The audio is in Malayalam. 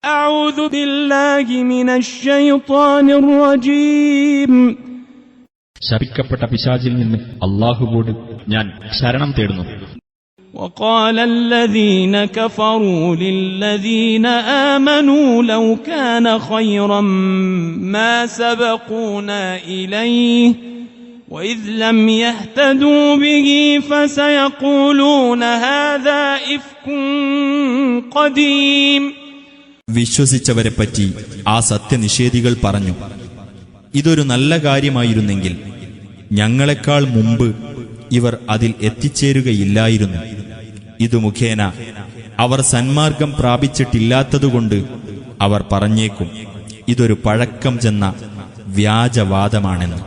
أعوذ بالله من الشيطان الرجيم. ശപിക്കപ്പെട്ട പിശാചിൽ നിന്ന് അല്ലാഹുവോട് ഞാൻ ശരണം തേടുന്നു. وقال الذين كفروا للذين آمنوا لو كان خيرا ما سبقونا إليه وإذ لم يهتدوا به فسيقولون هذا إفك قديم. വിശ്വസിച്ചവരെപ്പറ്റി ആ സത്യനിഷേധികൾ പറഞ്ഞു, ഇതൊരു നല്ല കാര്യമായിരുന്നെങ്കിൽ ഞങ്ങളെക്കാൾ മുമ്പ് ഇവർ അതിൽ എത്തിച്ചേരുകയില്ലായിരുന്നു. ഇതു മുഖേന അവർ സന്മാർഗം പ്രാപിച്ചിട്ടില്ലാത്തതുകൊണ്ട് അവർ പറഞ്ഞേക്കും, ഇതൊരു പഴക്കം ചെന്ന വ്യാജവാദമാണെന്ന്.